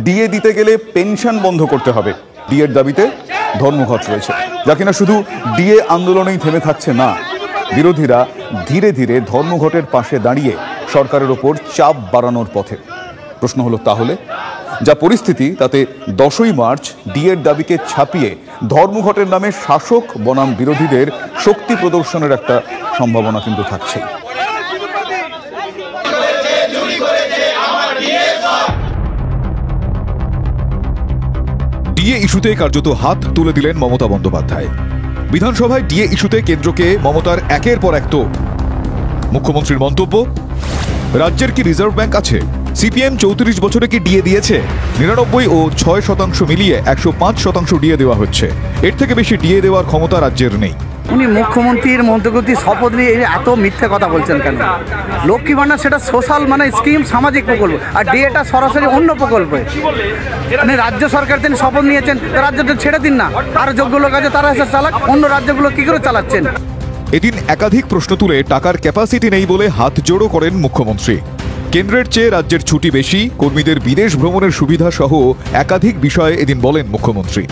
DA দিতে গেলে pension বন্ধ করতে হবে। ডিএর দাবিতে ধর্মঘট রয়েছে, যা কিনা শুধু ডিএ আন্দোলনেই থেমে থাকছে না, বিরোধীরা ধীরে ধীরে ধর্মঘটের পাশে দাঁড়িয়ে সরকারের ওপর চাপ বাড়ানোর পথে। প্রশ্ন হলো, তাহলে যা পরিস্থিতি তাতে 10ই মার্চ ডিএর দাবিকে ছাপিয়ে ধর্মঘটের নামে শাসক বনাম বিরোধীদের শক্তি প্রদর্শনের একটা সম্ভাবনা কিন্তু থাকছে। ডিএ ইস্যুতে কার্যত হাত তুলে দিলেন মমতা বন্দ্যোপাধ্যায়। বিধানসভায় ডিএ ইস্যুতে কেন্দ্রকে মমতার একের পর এক তোপ। মুখ্যমন্ত্রীর মন্তব্য, রাজ্যের কি রিজার্ভ ব্যাংক আছে? সিপিএম 34 বছরে কি ডিএ দিয়েছে? 99 ও 6% মিলিয়ে 105% ডিএ দেওয়া হচ্ছে। এর থেকে বেশি ডিএ দেওয়ার ক্ষমতা রাজ্যের নেই। উনি মুখ্যমন্ত্রীর মন্ত্রী শপথ নিয়ে এত মিথ্যে কথা বলছেন কেন? লক্ষ্মী ভান্ডার সেটা সোশ্যাল স্কিম, সামাজিক প্রকল্প, আর ডিএটা সরাসরি অন্য প্রকল্পে। মানে রাজ্য সরকার তিনি শপথ নিয়েছেন, রাজ্যটা ছেড়ে দিন না, আর যোগ্য লোক আছে তারা এসে চালাক। অন্য রাজ্যগুলো কি করে চালাচ্ছেন? এদিন একাধিক প্রশ্ন তুলে টাকার ক্যাপাসিটি নেই বলে হাত জোড়ো করেন মুখ্যমন্ত্রী। কেন্দ্রের চেয়ে রাজ্যের ছুটি বেশি, কর্মীদের বিদেশ ভ্রমণের সুবিধা সহ একাধিক বিষয়ে এদিন বলেন মুখ্যমন্ত্রী।